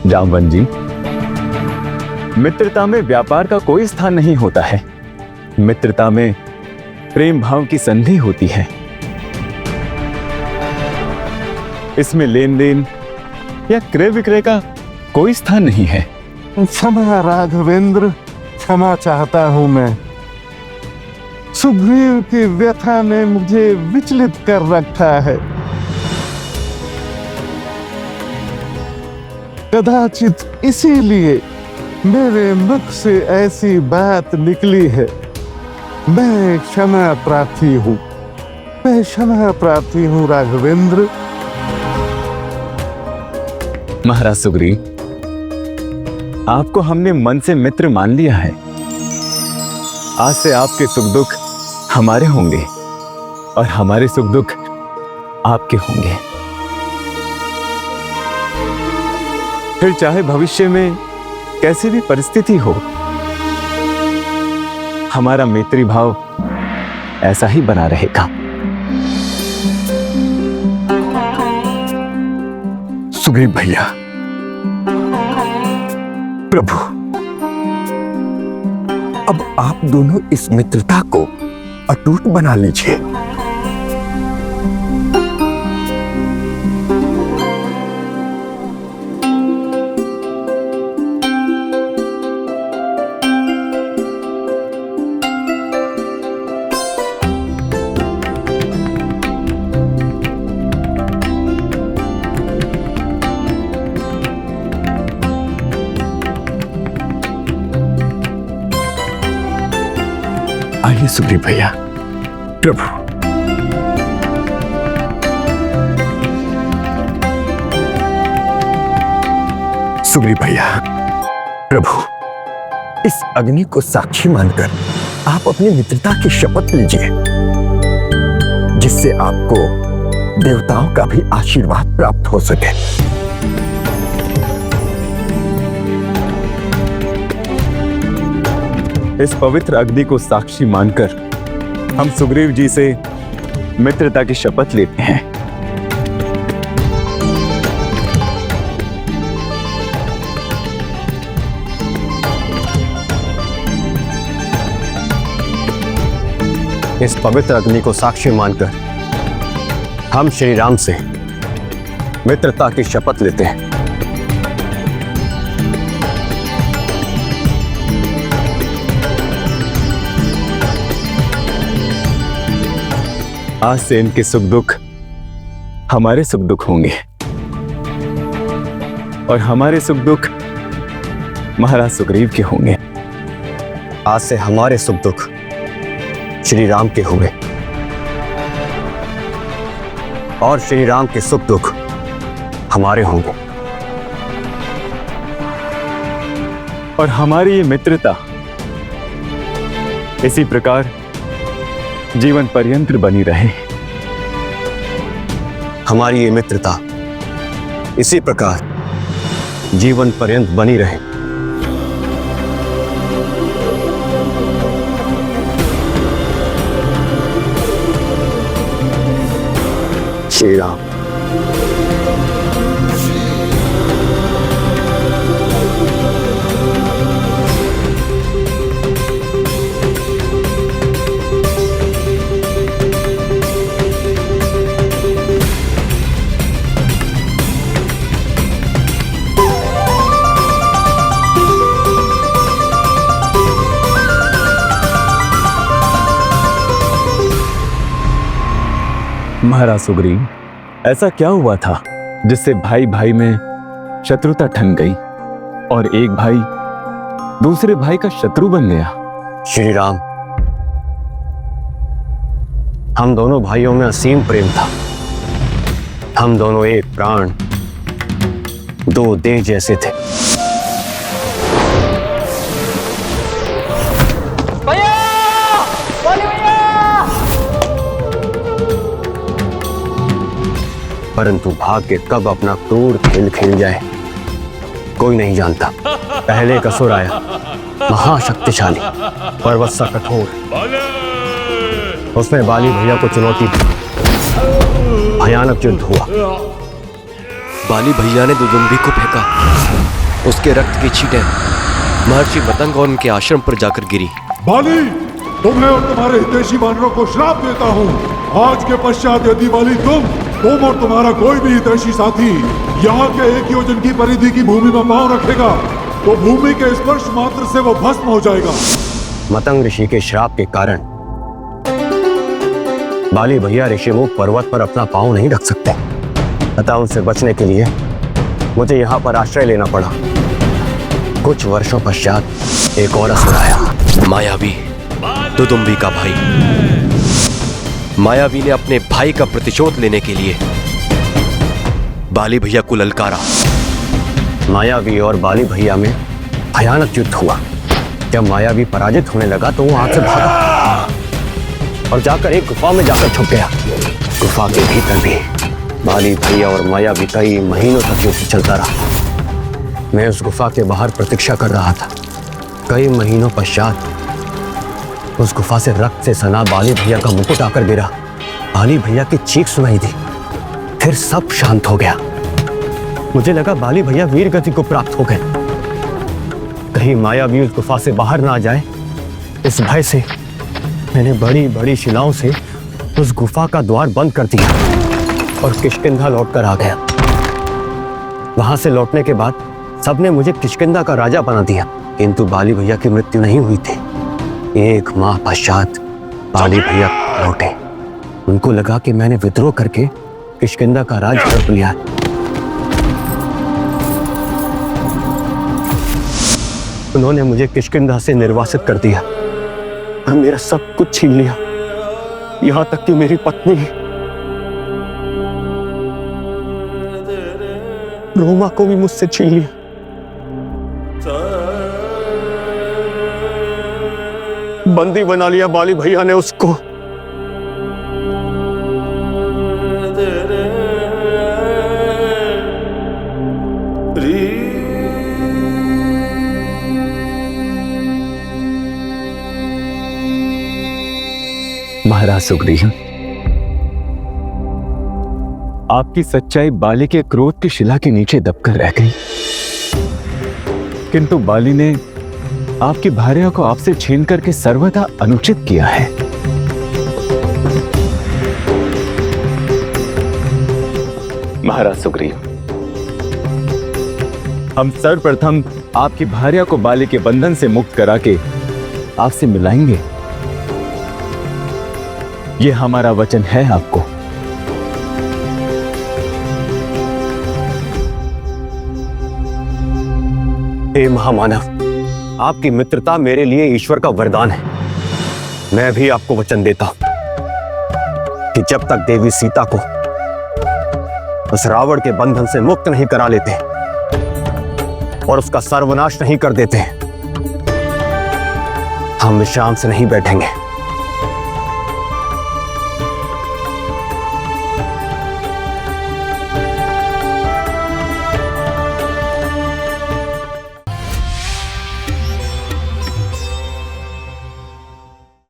जामवन जी, मित्रता में व्यापार का कोई स्थान नहीं होता है। मित्रता में प्रेम भाव की संधि होती है। इसमें लेन देन या क्रय विक्रय का कोई स्थान नहीं है। क्षमा राघवेंद्र, क्षमा चाहता हूं मैं। सुग्रीव की व्यथा ने मुझे विचलित कर रखा है। कदाचित इसीलिए मेरे मुख से ऐसी बात निकली है। मैं क्षमा प्रार्थी हूं, मैं क्षमा प्रार्थी हूं राघवेंद्र। महाराज सुग्रीव, आपको हमने मन से मित्र मान लिया है। आज से आपके सुख दुख हमारे होंगे और हमारे सुख दुख आपके होंगे। फिर चाहे भविष्य में कैसी भी परिस्थिति हो, हमारा मैत्री भाव ऐसा ही बना रहेगा। सुग्रीव भैया, प्रभु, अब आप दोनों इस मित्रता को अटूट बना लीजिए। आइए सुग्रीव भैया। प्रभु, सुग्रीव भैया, प्रभु, इस अग्नि को साक्षी मानकर आप अपनी मित्रता की शपथ लीजिए, जिससे आपको देवताओं का भी आशीर्वाद प्राप्त हो सके। इस पवित्र अग्नि को साक्षी मानकर हम सुग्रीव जी से मित्रता की शपथ लेते हैं। इस पवित्र अग्नि को साक्षी मानकर हम श्री राम से मित्रता की शपथ लेते हैं। आज से इनके सुख दुख हमारे सुख दुख होंगे और हमारे सुख दुख महाराज सुग्रीव के होंगे। आज से हमारे सुख दुख श्री राम के होंगे और श्री राम के सुख दुख हमारे होंगे। और हमारी ये मित्रता इसी प्रकार जीवन पर्यंत बनी रहे। हमारी ये मित्रता इसी प्रकार जीवन पर्यंत बनी रहे। श्री राम। महाराज सुग्रीव, ऐसा क्या हुआ था जिससे भाई भाई में शत्रुता ठन गई और एक भाई दूसरे भाई का शत्रु बन गया? श्री राम, हम दोनों भाइयों में असीम प्रेम था। हम दोनों एक प्राण दो देह जैसे थे। परंतु भाग्य कब अपना क्रूर खेल खेल जाए कोई नहीं जानता। पहले कसुर आया, महाशक्तिशाली, पर्वत सा कठोर। उसमें बाली भैया को चुनौती दी, भयानक युद्ध हुआ। बाली भैया ने दुदुम्बी को फेंका। उसके रक्त की छींटें महर्षि मतंग और उनके आश्रम पर जाकर गिरी। बाली, तुम्हें और तुम्हारे हितैषी वानरों को श्राप देता हूँ। आज के पश्चात यदि बाली तुम और तुम्हारा कोई भी हितैषी साथी यहाँ के 1 योजन की परिधि की भूमि में पांव रखेगा तो भूमि के स्पर्श मात्र से वो भस्म हो जाएगा। मतंग ऋषि के श्राप के कारण बाली भैया ऋषिमुख पर्वत पर अपना पांव नहीं रख सकते, अतः उनसे बचने के लिए मुझे यहाँ पर आश्रय लेना पड़ा। कुछ वर्षों पश्चात एक और असुर आया, मायावी, दुदुम्बी का भाई। मायावी ने अपने भाई का प्रतिशोध लेने के लिए बाली भैया को ललकारा। मायावी और बाली भैया में भयानक युद्ध हुआ। जब मायावी पराजित होने लगा तो वो वहां से भागा और जाकर एक गुफा में जाकर छुप गया। गुफा के भीतर भी बाली भैया और मायावी कई महीनों तक युद्ध चलता रहा। मैं उस गुफा के बाहर प्रतीक्षा कर रहा था। कई महीनों पश्चात उस गुफा से रक्त से सना बाली भैया का मुकुट आकर गिरा। बाली भैया की चीख सुनाई दी, फिर सब शांत हो गया। मुझे लगा बाली भैया वीर गति को प्राप्त हो गए। कहीं मायावी उस गुफा से बाहर ना आ जाए, इस भय से मैंने बड़ी बड़ी शिलाओं से उस गुफा का द्वार बंद कर दिया और किष्किंधा लौटकर आ गया। वहां से लौटने के बाद सबने मुझे किष्किंधा का राजा बना दिया, किंतु बाली भैया की मृत्यु नहीं हुई थी। 1 माह पश्चात बाली भैया लौटे। उनको लगा कि मैंने विद्रोह करके किष्किंधा का राज हड़प लिया। उन्होंने मुझे किष्किंधा से निर्वासित कर दिया और मेरा सब कुछ छीन लिया, यहां तक कि मेरी पत्नी रोमा को भी मुझसे छीन लिया। बंदी बना लिया बाली भैया ने उसको। महाराज सुग्रीव, आपकी सच्चाई बाली के क्रोध की शिला के नीचे दबकर रह गई, किंतु बाली ने आपकी भार्या को आपसे छीन करके सर्वथा अनुचित किया है। महाराज सुग्रीव, हम सर्वप्रथम आपकी भार्या को बाली के बंधन से मुक्त करा के आपसे मिलाएंगे। यह हमारा वचन है आपको। हे महामानव, आपकी मित्रता मेरे लिए ईश्वर का वरदान है। मैं भी आपको वचन देता हूं कि जब तक देवी सीता को उस रावण के बंधन से मुक्त नहीं करा लेते और उसका सर्वनाश नहीं कर देते, हम विश्राम से नहीं बैठेंगे।